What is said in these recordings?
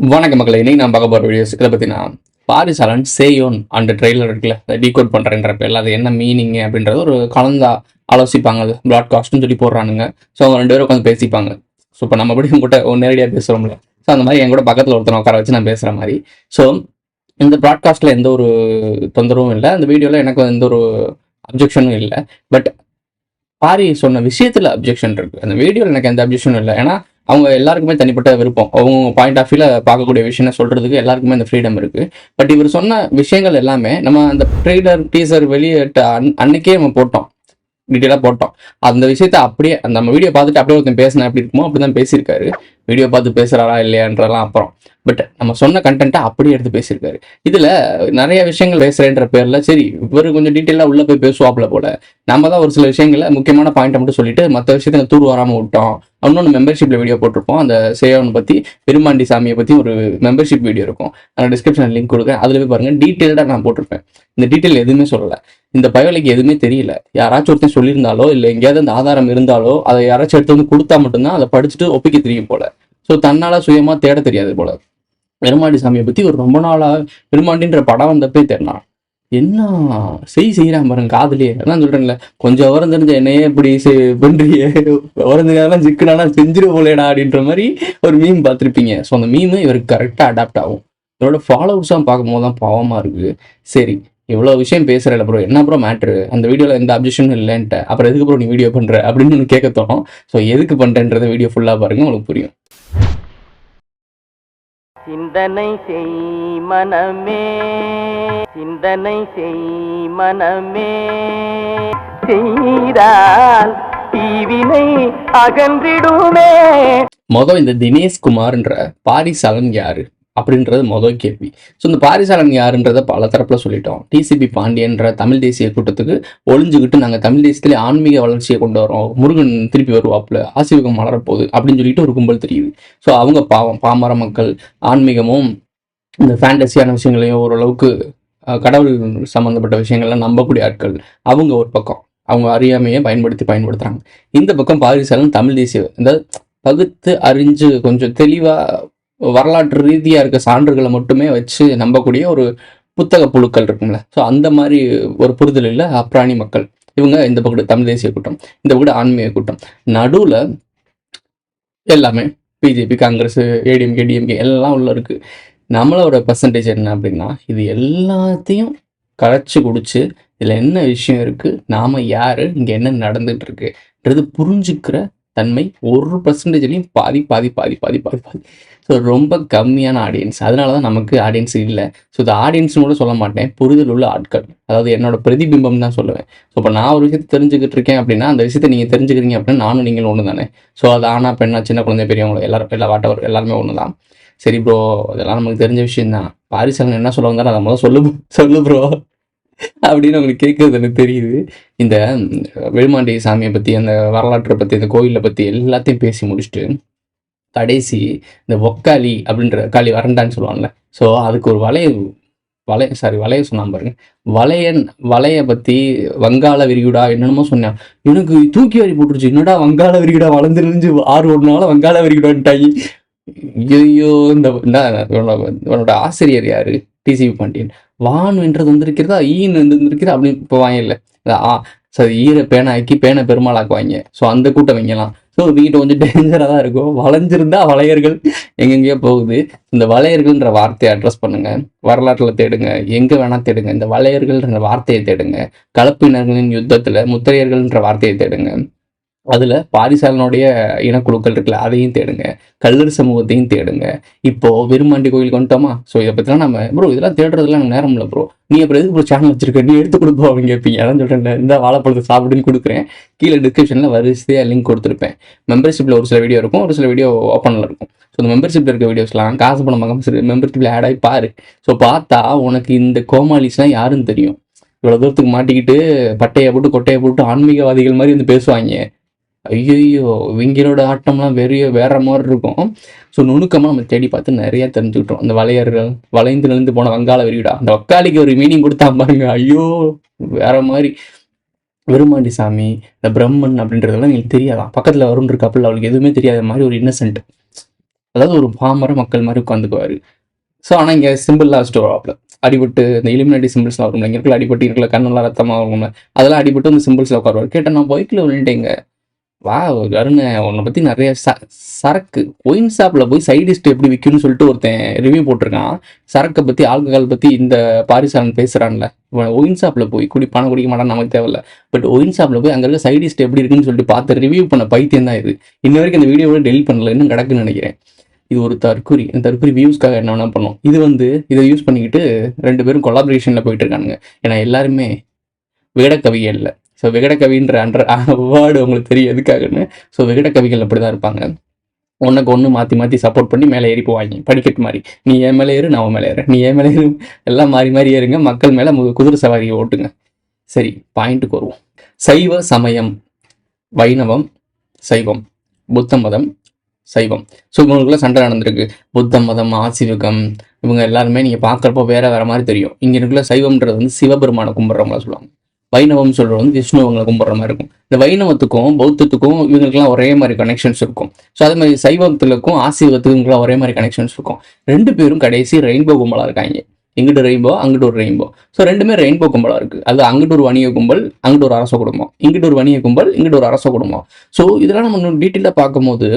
வணக்க மக்களே, இன்னைக்கு நான் பார்க்க போகிற வீடியோஸ் இதை பற்றினா பாரிசாலன் சேயோன் அந்த ட்ரெய்லர் இருக்குல்ல, அதை டீகோட் பண்ணுறேன்ற பேரில் அது என்ன மீனிங் அப்படின்றது ஒரு கலந்தா ஆலோசிப்பாங்க. அது ப்ராட்காஸ்ட்னு சொல்லி போடுறானுங்க. ஸோ அவங்க 2 பேரும் உட்காந்து பேசிப்பாங்க. ஸோ இப்போ நம்ம எப்படி உங்கள்கிட்ட நேரடியாக பேசுகிறோம்ல, ஸோ அந்த மாதிரி என் கூட பக்கத்தில் ஒருத்தனை உட்கார வச்சு நான் பேசுகிற மாதிரி. ஸோ இந்த ப்ராட்காஸ்ட்டில் எந்த ஒரு தொந்தரவும் இல்லை, அந்த வீடியோவில் எனக்கு எந்த ஒரு அப்ஜெக்ஷனும் இல்லை. பட் பாரி சொன்ன விஷயத்தில் அப்ஜெக்ஷன் இருக்குது. அந்த வீடியோவில் எனக்கு எந்த அப்ஜெக்ஷனும் இல்லை. ஏன்னா அவங்க எல்லாருக்குமே தனிப்பட்ட விருப்பம், அவங்க பாயிண்ட் ஆஃப் வியூல பார்க்கக்கூடிய விஷயம் சொல்றதுக்கு எல்லாருக்குமே அந்த ஃப்ரீடம் இருக்கு. பட் இவர் சொன்ன விஷயங்கள் எல்லாமே நம்ம அந்த ட்ரெய்லர் டீசர் வெளியிட்ட அன்னைக்கே நம்ம போட்டோம், டீட்டெயிலாக போட்டோம். அந்த விஷயத்த அப்படியே அந்த நம்ம வீடியோ பார்த்துட்டு அப்படியே ஒருத்தன் பேசினா எப்படி இருக்குமோ அப்படிதான் பேசியிருக்காரு. வீடியோ பார்த்து பேசுறாரா இல்லையான்றலாம் அப்புறம். பட் நம்ம சொன்ன கண்டென்ட்டை அப்படியே எடுத்து பேசியிருக்காரு. இதுல நிறைய விஷயங்கள் பேசுறேன்ற பேர்ல சரி இவர் கொஞ்சம் டீட்டெயிலாக உள்ள போய் பேசுவாப்புல போல. நம்ம தான் ஒரு சில விஷயங்களை முக்கியமான பாயிண்ட்டை மட்டும் சொல்லிட்டு மற்ற விஷயத்த தூர் வராமல் விட்டோம். இன்னொன்று மெம்பர்ஷிப்ல வீடியோ போட்டிருப்போம். அந்த சேவனை பத்தி, பெருமாண்டி சாமியை பத்தி ஒரு மெம்பர்ஷிப் வீடியோ இருக்கும். நான் டிஸ்கிரிப்ஷன் லிங்க் கொடுக்குறேன், அதுல போய் பாருங்க. டீட்டெயில்டா நான் போட்டிருப்பேன். இந்த டீட்டெயில் எதுவுமே சொல்லலை. இந்த பயோலைக்கு எதுவுமே தெரியல. யாராச்சும் ஒருத்தன் சொல்லியிருந்தாலோ இல்லை எங்கேயாவது அந்த ஆதாரம் இருந்தாலோ அதை யாராச்சும் எடுத்து வந்து கொடுத்தா மட்டும்தான் அதை படிச்சுட்டு ஒப்பிக்க தெரியும் போல. ஸோ தன்னால சுயமா தேட தெரியாது போல. பெருமாண்டி சாமியை பத்தி ஒரு ரொம்ப நாளா பெருமாண்டின்ற படம் வந்தப்பே தெரியும். என்ன செய்யறான் பாருங்க காதலியே. அதான் சொல்றேன்ல, கொஞ்சம் விவரம் தெரிஞ்ச என்னையே இப்படி பண்றியே, விவரம் தெரியாதான் சிக்கனா செஞ்சிரு போலேடா அப்படின்ற மாதிரி ஒரு மீம் பார்த்துருப்பீங்க. ஸோ அந்த மீம் இவருக்கு கரெக்டா அடாப்ட் ஆகும். இவரோட ஃபாலோவர்ஸாக பார்க்கும்போது தான் பாவமா இருக்கு. சரி இவ்வளோ விஷயம் பேசுறல ப்ரோ, என்ன ப்ரோ மேட்ரு, அந்த வீடியோவில் எந்த அப்ஜெக்ஷனும் இல்லைன்ட்டு அப்புறம் எதுக்கு ப்ரோ நீ வீடியோ பண்ற அப்படின்னு ஒன்று கேட்க தோணும். ஸோ எதுக்கு பண்றேன்றத வீடியோ ஃபுல்லாக பாருங்க, உங்களுக்கு புரியும். சிந்தனை செய் மனமே, சிந்தனை செய் மனமே, செய்தால் தீவினை அகன்றிடுமே. மொதல் இந்த தினேஷ்குமார்ன்ற பாரிசாலன் யாரு அப்படின்றது மொதல் கேள்வி. ஸோ இந்த பாரிசாலன் யாருன்றதை பல தரப்பில் சொல்லிட்டோம். டிசிபி பாண்டியன்ற தமிழ் தேசிய கூட்டத்துக்கு ஒளிஞ்சுக்கிட்டு நாங்கள் தமிழ் தேசியத்திலே ஆன்மீக வளர்ச்சியை கொண்டு வரோம், முருகன் திருப்பி வருவாப்புல, ஆசீர்வாதம் மலரப்போகுது அப்படின்னு சொல்லிட்டு ஒரு கும்பல் தெரியுது. ஸோ அவங்க பாவம் பாமர மக்கள் ஆன்மீகமும் இந்த ஃபேண்டசியான விஷயங்களையும் ஓரளவுக்கு கடவுள் சம்மந்தப்பட்ட விஷயங்கள்லாம் நம்பக்கூடிய ஆட்கள். அவங்க ஒரு பக்கம் அவங்க அறியாமையை பயன்படுத்துறாங்க. இந்த பக்கம் பாரிசாலன் தமிழ் தேசிய இந்த பகுத்து அறிஞ்சு கொஞ்சம் தெளிவாக வரலாற்று ரீதியாக இருக்க சான்றுகளை மட்டுமே வச்சு நம்பக்கூடிய ஒரு புத்தக புழுக்கள் இருக்குங்கள. ஸோ அந்த மாதிரி ஒரு புரிதல் இல்லை அப்ராணி மக்கள். இவங்க இந்த பக்கம் தமிழ் தேசிய கூட்டம், இந்த பக்கம் ஆன்மீக கூட்டம். நடுவில் எல்லாமே பிஜேபி, காங்கிரஸ், ஏடிஎம்கே, டிஎம்கே எல்லாம் உள்ள இருக்கு. நம்மளோட பர்சன்டேஜ் என்ன அப்படின்னா, இது எல்லாத்தையும் கரைச்சி குடிச்சு இதில் என்ன விஷயம் இருக்குது, நாம் யார், இங்கே என்ன நடந்துகிட்டு இருக்குன்றது புரிஞ்சுக்கிற தன்மை 1%லையும் பாதி பாதி பாதி பாதி பாதி பாதி. ஸோ ரொம்ப கம்மியான ஆடியன்ஸ். அதனால தான் நமக்கு ஆடியன்ஸ் இல்லை. ஸோ இது ஆடியன்ஸ்னு கூட சொல்ல மாட்டேன், புரிதல் உள்ள ஆட்கள், அதாவது என்னோட பிரதிபிம்பம் தான் சொல்லுவேன். ஸோ இப்போ நான் ஒரு விஷயத்தை தெரிஞ்சுக்கிட்டு இருக்கேன் அப்படின்னா அந்த விஷயத்தை நீங்கள் தெரிஞ்சுக்கிறீங்க அப்படின்னா நானும் நீங்களும் ஒன்று தானே. ஸோ அது ஆனா பெண்ணா, சின்ன குழந்தை, பெரியவங்க எல்லாரும் வாட்டவர் எல்லாருமே ஒன்று தான். சரி ப்ரோ, அதெல்லாம் நமக்கு தெரிஞ்ச விஷயம் தான். பாரிசாலன் என்ன சொல்ல வந்தாலும் அதை முதல்ல சொல்லு ப்ரோ அப்படின்னு அவங்களுக்கு கேட்கறது எனக்கு தெரியுது. இந்த பெருமாண்டி சாமியை பற்றி, அந்த வரலாற்றை பற்றி, இந்த கோயிலை பற்றி எல்லாத்தையும் பேசி முடிச்சுட்டு கடைசி இந்த ஒக்காளி அப்படின்ற காளி வரண்டான்னு சொல்லுவாங்கல்ல. ஸோ அதுக்கு ஒரு வளைய சொன்னான் பாருங்க. வளைய பற்றி வங்காள விரிகுடா என்னென்னமோ சொன்னான். எனக்கு தூக்கி வாரி போட்டுருச்சு. என்னடா வங்காள விரிகுடா வளர்ந்துருந்து 6 நாள் வங்காள விரிகுடான்ட்டாங்க. ஐயோ, உன்னோட ஆசிரியர் யாரு? டிசிபி பாண்டியன். வான் என்றது வந்திருக்கிறதா, ஈன் வந்திருக்கிறதா அப்படின்னு இப்போ வாங்க இல்லை. சரி, ஈர பேனை ஆக்கி பேனை பெருமாளாக்குவாங்க. ஸோ அந்த கூட்டம் வைங்கலாம். ஸோ வீட்டு கொஞ்சம் டேஞ்சராக தான் இருக்கும். வளைஞ்சிருந்தா வளையர்கள் எங்கெங்கேயோ போகுது. இந்த வளையர்கள்ன்ற வார்த்தையை அட்ரஸ் பண்ணுங்க, வரலாற்றில் தேடுங்க, எங்கே வேணால் தேடுங்க. இந்த வளையர்கள்ன்ற வார்த்தையை தேடுங்க. கலப்பினர்களின் யுத்தத்தில் முத்திரையர்கள்ன்ற வார்த்தையை தேடுங்க. அதில் பாரிசாலனுடைய இனக்குழுக்கள் இருக்குல்ல, அதையும் தேடுங்க. கல்லர் சமூகத்தையும் தேடுங்க. இப்போ பெருமாண்டி கோயிலுக்கு வந்துட்டோமா. ஸோ இதை பற்றிலாம் நம்ம ப்ரோ இதெல்லாம் தேடுறதுலாம் எனக்கு நேரம் இல்லை ப்ரோ, நீ அப்புறம் எதுக்கு ப்ரோ சேனல் வச்சிருக்க, நீ எடுத்து கொடுப்போம் அப்படின்னு கேட்பீங்க. அதான் சொல்கிறேன், இந்த வாழைப்பழத்தை சாப்பிடுன்னு கொடுக்குறேன். கீழே டிஸ்கிரிப்ஷனில் வரிசையாக லிங்க் கொடுத்துருப்பேன். மெம்பர்ஷிப்பில் ஒரு சில வீடியோ இருக்கும், ஒரு சில வீடியோ ஓப்பனில் இருக்கும். ஸோ இந்த மெம்பர்ஷிப்பில் இருக்க வீடியோஸ்லாம் காசு பணம் மெம்பர்ஷிப்பில் ஆட் ஆகி பாரு. ஸோ பார்த்தா உனக்கு இந்த கோமாளிஸ்லாம் யாருன்னு தெரியும். இவ்வளோ தூரத்துக்கு மாட்டிக்கிட்டு பட்டையை போட்டு கொட்டையை போட்டு ஆன்மீகவாதிகள் மாதிரி வந்து பேசுவாங்க. ஐயோ, இவங்களோட ஆட்டம்லாம் வேற மாதிரி இருக்கும். ஸோ நுணுக்கமாக நம்ம தேடி பார்த்து நிறைய தெரிஞ்சுக்கிட்டோம். அந்த வளையர்கள், வளைந்து நிலந்து போன வங்காள விரிகுடா, அந்த ஒக்காளிக்கு ஒரு மீனிங் கொடுத்தா பாருங்க. ஐயோ வேற மாதிரி. பெருமாண்டி சாமி, இந்த பிரம்மன் அப்படின்றதெல்லாம் எங்களுக்கு தெரியாதான். பக்கத்தில் வரும்னு இருக்காப்புல, அவளுக்கு எதுவுமே தெரியாத மாதிரி ஒரு இன்னசென்ட். அதாவது ஒரு பாமர மக்கள் மாதிரி உட்காந்துக்குவாரு. ஸோ ஆனால் இங்கே சிம்பிள்லாம் வச்சுட்டு வருவாப்புல. அடிபட்டு இந்த இலுமினாட்டி சிம்பிள்ஸ்லாம் வரும்ல, இங்கே இருக்கிற அடிபட்டு இருக்கிற கண்ணெல்லாம் ரத்தமாக வரும்ல, அதெல்லாம் அடிபட்டு அந்த சிம்பிள்ஸில் உட்காருவார். கேட்டேன் நான் பைக்கில் விழுந்துட்டேங்க. வா அருண், உன்னை பற்றி நிறைய சரக்கு ஒயின் ஷாப்பில் போய் சைடிஸ்ட் எப்படி விற்கும்னு சொல்லிட்டு ஒருத்தன் ரிவ்யூ போட்டிருக்கான். சரக்கை பற்றி ஆல்கஹால் பற்றி இந்த பாரிசாலன் பேசுகிறான்ல, ஒயின் ஷாப்பில் போய் பணம் குடிக்க மாட்டான்னு நமக்கு தேவையில்ல. பட் ஒயின் ஷாப்பில் போய் அங்கே இருக்க சைடிஸ்ட் எப்படி இருக்குன்னு சொல்லிட்டு பார்த்து ரிவ்யூ பண்ண பைத்தியம் தான் இது. இன்ன வரைக்கும் இந்த வீடியோவை டெலிட் பண்ணல, இன்னும் கிடக்குன்னு நினைக்கிறேன். இது ஒரு தற்கொலை. இந்த தற்கொலை வியூஸ்க்காக என்ன வேணா பண்ணும். இது வந்து இதை யூஸ் பண்ணிக்கிட்டு 2 பேரும் கொலாபரேஷனில் போயிட்டு இருக்கானுங்க. ஏன்னா எல்லாருமே விகடக்கவிகள் இல்லை. ஸோ விகடக்கவின்ற அவார்டு உங்களுக்கு தெரியும் எதுக்காகன்னு. ஸோ விகடக்கவிகள் அப்படி தான் இருப்பாங்க. ஒன்றுக்கு ஒன்று மாற்றி மாற்றி சப்போர்ட் பண்ணி மேலே ஏறி போவாங்க, படிக்கட்டு மாதிரி. நீ ஏன் மேலே ஏறு, நான் மேலே ஏறு, நீ ஏன் மேலே ஏறு, எல்லாம் மாறி மாறி ஏறுங்க, மக்கள் மேலே குதிரை சவாரியை ஓட்டுங்க. சரி, பாயிண்ட்டுக்கு வருவோம். சைவ சமயம், வைணவம், சைவம், புத்த மதம், சைவம். ஸோ இவங்களுக்குள்ள சண்டை நடந்திருக்கு. புத்த மதம், ஆசிவகம், இவங்க எல்லாருமே நீங்கள் பார்க்குறப்போ வேற மாதிரி தெரியும். இங்கே இருக்குள்ள சைவம்ன்றது வந்து சிவபெருமானை கும்பிட்றவங்களா சொல்லுவாங்க. வைணவம் சொல்கிறது வந்து விஷ்ணு அவங்களை கும்பிட்ற மாதிரி இருக்கும். இந்த வைணவத்துக்கும் பௌத்தத்துக்கும் இவங்களுக்குலாம் ஒரே மாதிரி கனெக்ஷன்ஸ் இருக்கும். ஸோ அதே மாதிரி சைவத்துக்கும் ஆசிவத்துக்குலாம் ஒரே மாதிரி கனெக்ஷன்ஸ் இருக்கும். 2 பேரும் கடைசி ரெயின்போ கும்பலாக இருக்காங்க. இங்கிட்டு ரெயின்போ, அங்கிட்டு ஒரு ரெயின்போ. ஸோ 2மே ரெயின்போ கும்பலாக இருக்குது. அது அங்கிட்டு ஒரு வணிக கும்பல், அங்கிட்டு ஒரு அரச குடும்பம், இங்கிட்டு ஒரு வணிக கும்பல், இங்கிட்டு ஒரு அரச குடும்பம். ஸோ இதெல்லாம் நம்ம இன்னும் டீட்டெயிலாக பார்க்கும்போது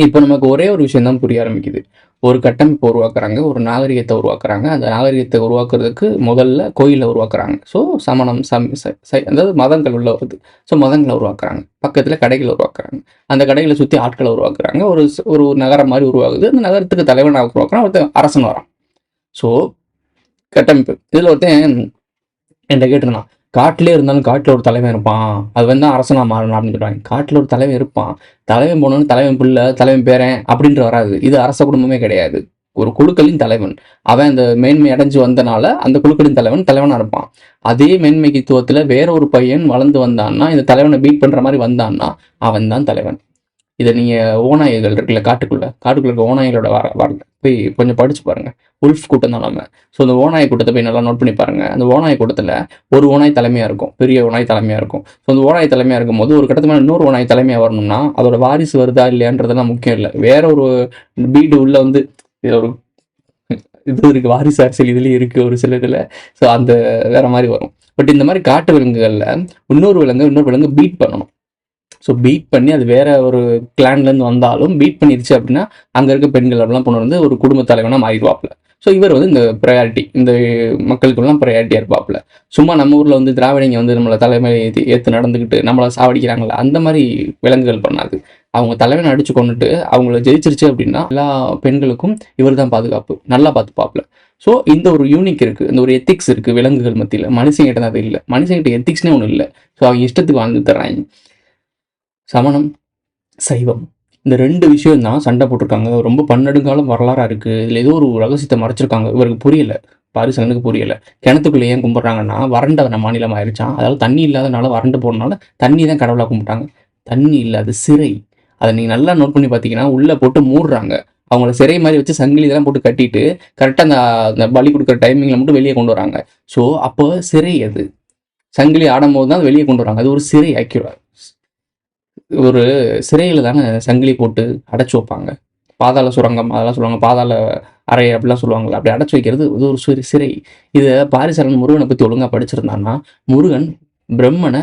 இப்போ நமக்கு ஒரே ஒரு விஷயம் தான் புரிய ஆரம்பிக்குது. ஒரு கட்டமைப்பு உருவாக்குறாங்க, ஒரு நாகரிகத்தை உருவாக்குறாங்க. அந்த நாகரிகத்தை உருவாக்குறதுக்கு முதல்ல கோயிலை உருவாக்குறாங்க. ஸோ சமணம், அதாவது மதங்கள் உள்ள வருது. ஸோ மதங்களை உருவாக்குறாங்க. பக்கத்தில் கடைகளை உருவாக்குறாங்க. அந்த கடைகளை சுற்றி ஆட்களை உருவாக்குறாங்க. ஒரு நகரம் மாதிரி உருவாகுது. அந்த நகரத்துக்கு தலைவனாக உருவாக்குறான், ஒருத்தன் அரசன் வரான். ஸோ கட்டமைப்பு. இதில் ஒருத்தன் என்கிட்ட கேட்டிருந்தான், காட்டிலே இருந்தாலும் காட்டில் ஒரு தலைவன் இருப்பான், அது வந்து அரசனாக மாறணும் அப்படின்னு சொல்கிறாங்க. காட்டில் ஒரு தலைவன் இருப்பான், தலைவன் போனோன்னு தலைவன் பிள்ளை, தலைவன் பேரன் அப்படின்ற வராது. இது அரச குடும்பமே கிடையாது. ஒரு குழுக்களின் தலைவன். அவன் அந்த மேன்மை அடைஞ்சு வந்தனால அந்த குழுக்களின் தலைவனாக இருப்பான். அதே மேன்மைத்துவத்தில் வேற ஒரு பையன் வளர்ந்து வந்தான்னா, இந்த தலைவனை பீட் பண்ணுற மாதிரி வந்தான்னா அவன் தான் தலைவன். இதை நீங்கள் ஓநாய்கள் இருக்குல்ல, காட்டுக்குள்ளே இருக்க ஓநாய்களோட வரல போய் கொஞ்சம் படிச்சு பாருங்க. உல்ஃப் கூட்டம் தான் நம்ம. ஸோ அந்த ஓநாய் கூட்டத்தை போய் நல்லா நோட் பண்ணி பாருங்க. அந்த ஓநாய் கூட்டத்தில் ஒரு ஓநாய் தலைமையாக இருக்கும், பெரிய ஓநாய் தலைமையாக இருக்கும். ஸோ அந்த ஓநாய் தலைமையாக இருக்கும்போது ஒரு கட்டத்து மேலே இன்னொரு ஓநாய் தலைமையாக வரணும்னா அதோட வாரிசு வருதா இல்லையான்றதெல்லாம் முக்கியம் இல்லை. வேற ஒரு பீடு உள்ள வந்து ஒரு இது இருக்குது, வாரிசு அரசியல் இதுலேயும் இருக்குது ஒரு சில இதில். ஸோ அந்த வேற மாதிரி வரும். பட் இந்த மாதிரி காட்டு விலங்குகளில் இன்னொரு விலங்கு பீட் பண்ணணும். ஸோ பீட் பண்ணி அது வேற ஒரு கிளான்லேருந்து வந்தாலும் பீட் பண்ணிருச்சு அப்படின்னா அங்கே இருக்க பெண்கள் அப்படிலாம் பொண்ணு வந்து ஒரு குடும்ப தலைவனாக மாறிடுவாப்புல. ஸோ இவர் வந்து இந்த ப்ரையாரிட்டி, இந்த மக்களுக்குலாம் ப்ரையாரிட்டியாக இருப்பாப்புல. சும்மா நம்ம ஊரில் வந்து திராவிடங்க வந்து நம்மளை தலைமை ஏற்று நடந்துக்கிட்டு நம்மளை சாவடிக்கிறாங்களே, அந்த மாதிரி விலங்குகள் பண்ணாது. அவங்க தலைவனை அடிச்சு கொண்டுட்டு அவங்கள ஜெயிச்சிருச்சு அப்படின்னா எல்லா பெண்களுக்கும் இவர் தான் பாதுகாப்பு, நல்லா பார்த்துப்பாப்புல. ஸோ இந்த ஒரு யூனிக் இருக்குது, இந்த ஒரு எத்திக்ஸ் இருக்குது விலங்குகள் மத்தியில். மனுஷங்கிட்ட தான் அது இல்லை. மனுஷங்கிட்ட எத்திக்ஸ்னே ஒன்றும் இல்லை. ஸோ அவங்க இஷ்டத்துக்கு வாழ்ந்து தர்றாங்க. சமணம், சைவம், இந்த 2 விஷயம் தான் சண்டை போட்டிருக்காங்க. ரொம்ப பன்னெடுங்காலம் வரலாறாக இருக்குது. இதில் ஏதோ ஒரு ரகசியத்தை மறைச்சிருக்காங்க. இவருக்கு புரியலை, பாரிசாலனுக்கு புரியலை. கிணத்துக்குள்ளே ஏன் கும்பிட்றாங்கன்னா வறண்ட மாநிலம் ஆயிடுச்சான். அதாவது தண்ணி இல்லாதனால வறண்டு போனால தண்ணி தான் கடவுளாக கும்பிட்டாங்க. தண்ணி இல்லாத சிறை. அதை நீங்கள் நல்லா நோட் பண்ணி பார்த்தீங்கன்னா உள்ளே போட்டு மூடுறாங்க. அவங்கள சிறை மாதிரி வச்சு சங்கிலி இதெல்லாம் போட்டு கட்டிட்டு கரெக்டாக அந்த பலி கொடுக்குற டைமிங்கில் மட்டும் வெளியே கொண்டு வராங்க. ஸோ அப்போ சிறை, அது சங்கிலி ஆடும் போது தான் அது வெளியே கொண்டு வராங்க. அது ஒரு சிறை. ஆக்யூரா ஒரு சிறையில் தானே சங்கிலி போட்டு அடைச்சி வைப்பாங்க. பாதாள சுரங்கம் அதெல்லாம் சொல்லுவாங்க, பாதாள அறை அப்படிலாம் சொல்லுவாங்கள்ல, அப்படி அடைச்சி வைக்கிறது இது ஒரு சிறை. இதை பாரிசாலன் முருகனை பற்றி ஒழுங்காக படிச்சிருந்தான்னா முருகன் பிரம்மனை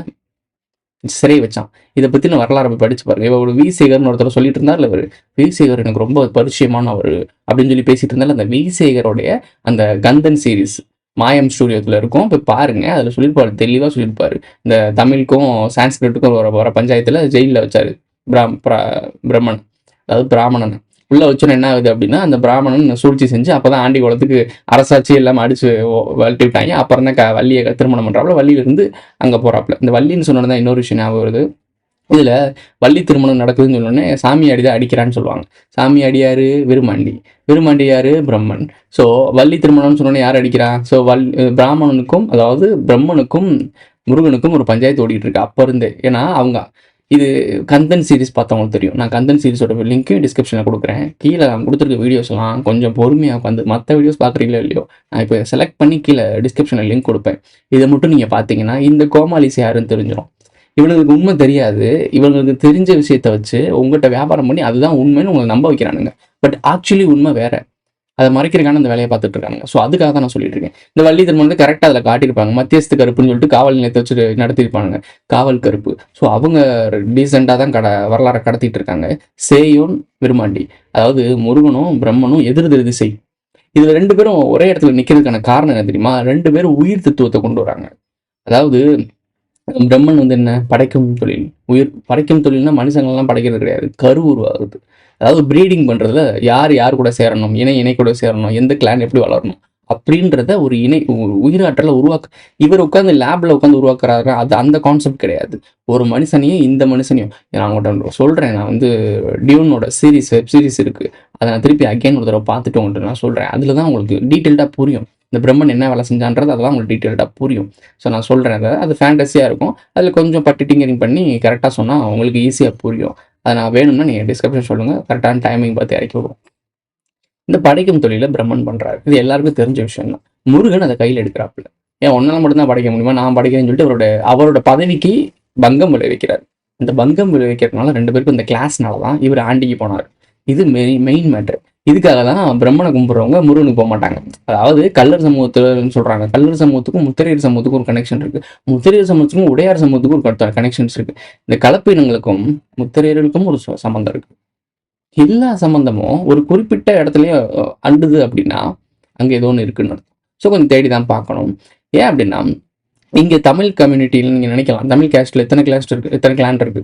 சிறை வச்சான். இதை பற்றின வரலாறு போய் படிச்சு பாருங்க. இவர் விசேகர்னு ஒருத்தர் சொல்லிட்டு இருந்தார்ல, இவர் விசேகர் எனக்கு ரொம்ப பரிச்சயமானவர் அப்படின்னு சொல்லி பேசிட்டு இருந்தாலும் அந்த விசேகருடைய அந்த கந்தன் சீரீஸ் மாயம் ஸ்டூடியோத்தில் இருக்கும், போய் பாருங்க. அதில் சொல்லியிருப்பாரு, தெளிவாக சொல்லியிருப்பாரு. இந்த தமிழுக்கும் சான்ஸ்கிரிட்டுக்கும் வர பஞ்சாயத்தில் ஜெயிலில் வச்சாரு பிரம்மன், அதாவது பிராமணன் உள்ள வச்சோன்னு என்ன ஆகுது அப்படின்னா அந்த பிராமணன் சூழ்ச்சி செஞ்சு அப்போதான் ஆண்டி குலத்துக்கு அரசாட்சி எல்லாம் அடிச்சு வளர்த்து விட்டாங்க. அப்புறம் தான் வள்ளியை திருமணம் பண்ணுறாப்புல, வள்ளியிலிருந்து அங்கே போகிறாப்புல. இந்த வள்ளின்னு சொன்னதான் இன்னொரு விஷயம் ஞாபகம் வருது. இதில் வள்ளி திருமணம் நடக்குதுன்னு சொன்னோடனே சாமியாடி தான் அடிக்கிறான்னு சொல்லுவாங்க. சாமியாடியார் விருமாண்டி யார், பிரம்மன். ஸோ வள்ளி திருமணம்னு சொன்னோன்னே யார் அடிக்கிறான்? ஸோ பிராமணனுக்கும் அதாவது பிரம்மனுக்கும் முருகனுக்கும் ஒரு பஞ்சாயத்து ஓடிட்டு இருக்கு அப்போ இருந்தே. ஏன்னா அவங்க இது கந்தன் சீரிஸ் பார்த்தவங்களுக்கு தெரியும். நான் கந்தன் சீரிஸோட லிங்க்கையும் டிஸ்கிரிப்ஷனில் கொடுக்குறேன். கீழே நான் கொடுத்துருக்க வீடியோஸ்லாம் கொஞ்சம் பொறுமையாக உட்காந்து மற்ற வீடியோஸ் பார்க்குறீங்களோ இல்லையோ, நான் இப்போ செலக்ட் பண்ணி கீழே டிஸ்கிரிப்ஷனில் லிங்க் கொடுப்பேன். இதை மட்டும் நீங்கள் பார்த்தீங்கன்னா இந்த கோமாலிஸ் யாருன்னு தெரிஞ்சிடும். இவனுங்களுக்கு உண்மை தெரியாது. இவங்களுக்கு தெரிஞ்ச விஷயத்த வச்சு உங்கள்கிட்ட வியாபாரம் பண்ணி அதுதான் உண்மைன்னு உங்களை நம்ப வைக்கிறானுங்க. பட் ஆக்சுவலி உண்மை வேற. அதை மறைக்கிறதுக்கான அந்த வேலையை பார்த்துட்டு இருக்காங்க. ஸோ அதுக்காக தான் நான் சொல்லிட்டு இருக்கேன். இந்த வள்ளி திருமணம் வந்து கரெக்டாக அதில் காட்டியிருப்பாங்க. மத்தியஸ்து கருப்புன்னு சொல்லிட்டு காவல் நிலையத்தை வச்சு நடத்தியிருப்பாங்க. காவல் கருப்பு. ஸோ அவங்க டீசெண்டாக தான் வரலாறை கடத்திட்டு இருக்காங்க. சேயோன் விருமாண்டி, அதாவது முருகனும் பிரம்மனும் எதிர் திசை. இதுல 2 பேரும் ஒரே இடத்துல நிக்கிறதுக்கான காரணம் என்ன தெரியுமா? 2 பேரும் உயிர் தத்துவத்தை கொண்டு வராங்க. அதாவது பிரம்மன் வந்து என்ன, படைக்கும் தொழில். படைக்கும் தொழில்னா மனுஷங்கள்லாம் படைக்கிறது கிடையாது, கரு உருவாகுது. அதாவது ப்ரீடிங் பண்றதுல யார் கூட சேரணும், இணை கூட சேரணும், எந்த கிளான் எப்படி வளரணும் அப்படின்றத ஒரு உயிராற்றலை இவர் உட்காந்து லேப்ல உட்காந்து உருவாக்குறாரு. அது அந்த கான்செப்ட் கிடையாது. ஒரு மனுஷனையும் இந்த மனுஷனையும் நான் உங்கள்கிட்ட சொல்றேன். நான் வந்து டியூனோட வெப் சீரிஸ் இருக்கு, அதை நான் திருப்பி அகைன் ஒரு தடவை பார்த்துட்டு உங்கள்கிட்ட நான் சொல்றேன். அதுல தான் உங்களுக்கு டீட்டெயில்டாக புரியும் இந்த பிரம்மன் என்ன வேலை செஞ்சான்றது. அதெல்லாம் உங்களுக்கு டீட்டெயில்டாக புரியும். ஸோ நான் சொல்றேன், அது ஃபேண்டஸியாக இருக்கும். அதில் கொஞ்சம் டிங்கரிங் பண்ணி கரெக்டாக சொன்னால் உங்களுக்கு ஈஸியாக புரியும். அதை நான் வேணும்னா நீங்கள் டிஸ்கிரிப்ஷன் சொல்லுங்கள், கரெக்டான டைமிங் பார்த்து இறக்கி விடுவோம். இந்த படைக்கும் தொழில பிரம்மன் பண்றாரு. இது எல்லாருக்கும் தெரிஞ்ச விஷயம் தான். முருகன் அதை கையில் எடுக்கிறாப்புல. ஏன் ஒன்னால மட்டும்தான் படைக்க முடியுமா, நான் படைக்கிறேன்னு சொல்லிட்டு அவரோட பதவிக்கு பங்கம் விளைவிக்கிறார். இந்த பங்கம் விளைவிக்கிறதுனால 2 பேருக்கும் இந்த கிளாஸ்னால தான் இவர் ஆண்டிக்கு போனார். இது மெயின் மேட்டர். இதுக்காக தான் பிரம்மனை கும்பிட்றவங்க முருகனுக்கு போக மாட்டாங்க. அதாவது கல்லர் சமூகத்துன்னு சொல்றாங்க. கல்லர் சமூகத்துக்கும் முத்திரையர் சமூகத்துக்கும் ஒரு கனெக்ஷன் இருக்கு. முத்திரையர் சமூகத்துக்கும் உடையார் சமூகத்துக்கும் ஒரு கனெக்ஷன்ஸ் இருக்கு. இந்த கலப்பினங்களுக்கும் முத்திரையர்களுக்கும் ஒரு சம்பந்தம் இருக்கு. எல்லா சம்பந்தமும் ஒரு குறிப்பிட்ட இடத்துலயே அண்டுது அப்படின்னா அங்கே ஏதோ ஒன்று இருக்குன்னு அர்த்தம். ஸோ கொஞ்சம் தேடி தான் பார்க்கணும். ஏன் அப்படின்னா இங்கே தமிழ் கம்யூனிட்டின்னு நீங்கள் நினைக்கலாம், தமிழ் கேஸ்டில் எத்தனை கிளான் இருக்கு?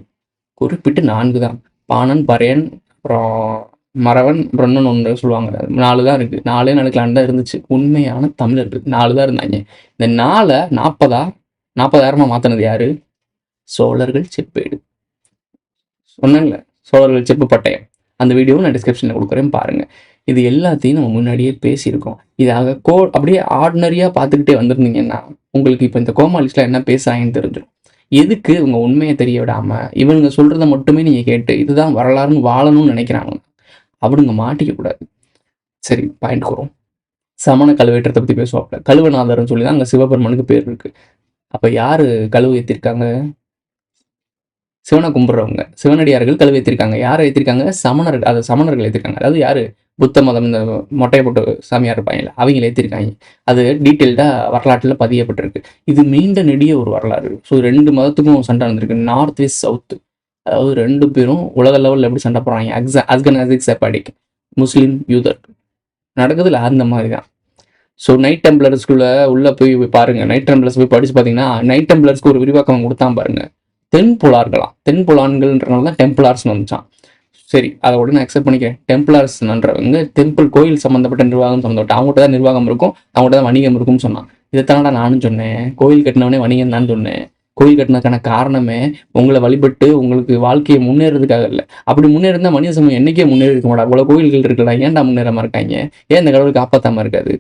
குறிப்பிட்டு 4 தான். பாணன், பறையன், அப்புறம் மறவன், பிரண்ணன் ஒன்று சொல்லுவாங்க. 4 தான் இருக்கு. 4 கிளான் தான் இருந்துச்சு. உண்மையான தமிழர்கள் 4 தான் இருந்தாங்க. இந்த 4 40,000 மாற்றினது யாரு? சோழர்கள் செப்பேடு. சொன்னாங்கல்ல, சோழர்கள் செப்பு பட்டயம். அந்த வீடியோவும் நான் டிஸ்கிரிப்ஷனில் கொடுக்குறேன், பாருங்கள். இது எல்லாத்தையும் நம்ம முன்னாடியே பேசியிருக்கோம். இதாக அப்படியே ஆர்டினரியாக பார்த்துக்கிட்டே வந்திருந்தீங்கன்னா உங்களுக்கு இப்போ இந்த கோமாளிஸ்டில் என்ன பேசுகிறாங்கன்னு தெரிஞ்சிடும். எதுக்கு இவங்க உண்மையை தெரிய விடாமல் இவங்க சொல்கிறத மட்டுமே நீங்கள் கேட்டு இதுதான் வரலாறுன்னு வாழணும்னு நினைக்கிறாங்க. அவனுங்க மாட்டிக்கக்கூடாது. சரி, பாயிண்ட் வரும். சமண கழுவேற்றத்தை பற்றி பேசுவாப்புல. கழுவநாதர்னு சொல்லி தான் அங்கே சிவபெருமனுக்கு பேர் இருக்குது. அப்போ யார் கழுவு ஏற்றிருக்காங்க? சிவனை கும்பிட்றவங்க, சிவனடியார்கள் கழுவு ஏற்றிருக்காங்க. யாரை ஏற்றிருக்காங்க? சமணர்கள் ஏற்றிருக்காங்க. அதாவது யாரு? புத்த மதம், இந்த மொட்டையை போட்டு சாமியார் இருப்பாங்கல்ல, அவங்க ஏற்றிருக்காங்க. அது டீட்டெயில்டாக வரலாற்றில் பதியப்பட்டிருக்கு. இது நீண்ட நெடிய ஒரு வரலாறு. ஸோ 2 மதத்துக்கும் சண்டை நடந்திருக்கு. North west south. அதாவது 2 பேரும் உலக லெவலில் எப்படி சண்டை போடுறாங்க? அஸ்கனாசிக் செப்பாடிக், முஸ்லீம் யூதர் நடக்குதுல அந்த மாதிரி தான். ஸோ நைட் டெம்ப்ளர்ஸ்குள்ளே உள்ளே போய் பாருங்க. நைட் டெம்ப்ளர்ஸ் போய் படிச்சு பார்த்தீங்கன்னா நைட் டெம்ப்ளர்ஸ்க்கு ஒரு விரிவாக்கம் கொடுத்தா பாருங்க. தென்புலான்கள்ன்றனால தான் டெம்பிளார்ஸ்னு வந்துச்சான். சரி, அதை உடனே அக்செப்ட் பண்ணிக்கிறேன். டெம்பிளார்ஸ்ன்றவங்க டெம்பிள், கோயில் சம்மந்தப்பட்ட நிர்வாகம் சம்மந்தப்பட்ட, அவங்ககிட்ட தான் நிர்வாகம் இருக்கும், அவங்ககிட்ட தான் வணிகம் இருக்கும்னு சொன்னான். இதைத்தானடா நானும் சொன்னேன். கோயில் கட்டினவனே வணிகம் தான் சொன்னேன். கோயில் கட்டினதுக்கான காரணமே உங்களை வழிபட்டு உங்களுக்கு வாழ்க்கையை முன்னேறதுக்காக இல்லை. அப்படி முன்னேறினா மனித சமூகம் என்னைக்கே முன்னேறி இருக்க மாட்டா. இவ்வளோ கோயில்கள் இருக்குல்ல, ஏன்டா முன்னேறாம இருக்காங்க? ஏன் இந்த கடவுள் காப்பாற்றாம இருக்காது?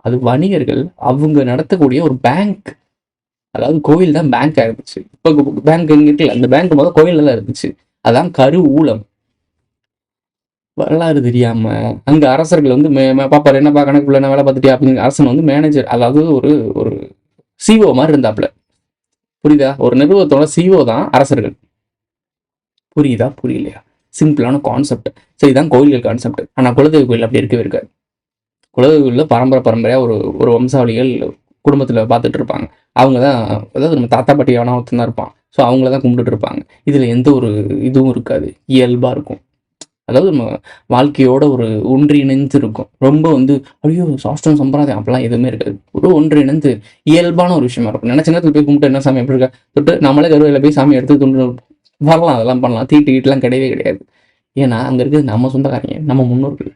அது வணிகர்கள் அவங்க நடத்தக்கூடிய ஒரு பேங்க். அதாவது கோயில் தான் பேங்க் ஆயிருந்துச்சு. இப்போ பேங்க் எங்க இருக்குல்ல, அந்த பேங்க் முதல் கோயில் எல்லாம் இருந்துச்சு. அதான் கரு ஊழம். வரலாறு தெரியாம அங்க அரசர்கள் வந்து பாப்பாரு, என்னப்பா கணக்குள்ள என்ன வேலை பார்த்துட்டியா அப்படின்னு அரசன் வந்து மேனேஜர், அதாவது ஒரு சிஓ மாதிரி இருந்தாப்புல. புரியுதா? ஒரு நிறுவனத்தோட சிஓ தான் அரசர்கள். புரியுதா புரியலையா? சிம்பிளான கான்செப்ட். சரிதான் கோயில்கள் கான்செப்ட். ஆனா குலதெய்வ கோயில் அப்படி இருக்கவே இருக்காது. குலதெய்வ கோயிலில் பரம்பரையா ஒரு வம்சாவளிகள் குடும்பத்தில் பார்த்துட்டு இருப்பாங்க. அவங்க தான், அதாவது நம்ம தாத்தா பாட்டி எவனா ஒருத்தன் தான் இருப்பான். ஸோ அவங்கள தான் கும்பிட்டுட்டு இருப்பாங்க. இதில் எந்த ஒரு இதுவும் இருக்காது, இயல்பாக இருக்கும். அதாவது நம்ம வாழ்க்கையோட ஒரு ஒன்றிணைந்து இருக்கும். ரொம்ப வந்து ஐயோ சாஸ்திரம் சம்பிரதாயம் அப்படிலாம் எதுவுமே இருக்காது. ஒரு ஒன்றிணைந்து இயல்பான ஒரு விஷயமா இருக்கும். நினைச்ச நேரத்தில் போய் கும்பிட்டு என்ன சாமி எப்படி இருக்கா தொட்டு நம்மளே கருவையில் போய் சாமி எடுத்து துண்டு வரலாம், அதெல்லாம் பண்ணலாம். தீட்டுலாம் கிடையவே கிடையாது. ஏன்னா அங்கே இருக்கிறது நம்ம சொந்தக்காரங்க, நம்ம முன்னோர்கள்.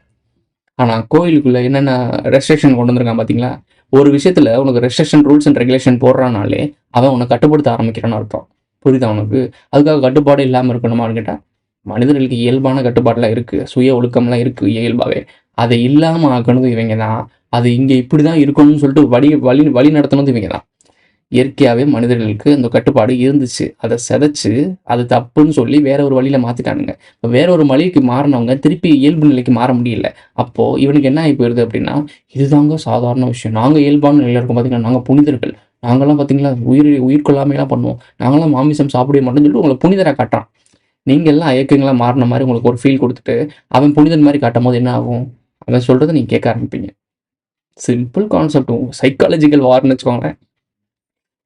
ஆனால் கோயிலுக்குள்ளே என்னென்ன ரெஸ்ட்ரிக்ஷன் கொண்டு வந்திருக்கான் பார்த்தீங்களா? ஒரு விஷயத்தில் உனக்கு ரெஸ்ட்ரிக்ஷன், ரூல்ஸ் அண்ட் ரெகுலேஷன் போடுறானாலே அவன் உன்னை கட்டுப்படுத்த ஆரம்பிக்கிறான்னு அர்த்தம். புரியுதா உனக்கு? அதுக்காக கட்டுப்பாடு இல்லாமல் இருக்கணுமான்னு கேட்டால் மனிதர்களுக்கு இயல்பான கட்டுப்பாடுலாம் இருக்குது, சுய ஒழுக்கம்லாம் இருக்குது இயல்பாகவே. அதை இல்லாமல் ஆக்கணுது இவங்க தான். அது இங்கே இப்படி தான் இருக்கணும்னு சொல்லிட்டு வழி நடத்தணுது இவங்க தான். இயற்கையாகவே மனிதர்களுக்கு அந்த கட்டுப்பாடு இருந்துச்சு. அதை செதைச்சு அது தப்புன்னு சொல்லி வேற ஒரு வழியில் மாற்றிட்டானுங்க. இப்போ வேற ஒரு வழிக்கு மாறினவங்க திருப்பி இயல்பு நிலைக்கு மாற முடியல. அப்போது இவனுக்கு என்ன ஆகி போயிருது அப்படின்னா, இதுதாங்க சாதாரண விஷயம், நாங்கள் இயல்பான நிலையில் இருக்கோம். பார்த்தீங்கன்னா நாங்கள் புனிதர்கள், நாங்கள்லாம் பார்த்தீங்களா உயிர் கொள்ளாமையெல்லாம் பண்ணுவோம், நாங்களாம் மாமிசம் சாப்பிடவே மாட்டோம்னு சொல்லிட்டு உங்களை புனிதராக காட்டுறான். நீங்கள் எல்லாம் ஐயக்கங்களா மாறின மாதிரி உங்களுக்கு ஒரு ஃபீல் கொடுத்துட்டு அவன் புனிதன் மாதிரி காட்டும் போது என்ன ஆகும்? அவன் சொல்கிறத நீங்கள் கேட்க ஆரம்பிப்பீங்க. சிம்பிள் கான்செப்ட், சைக்காலஜிக்கல் வார்னு வச்சுக்கோங்களேன்.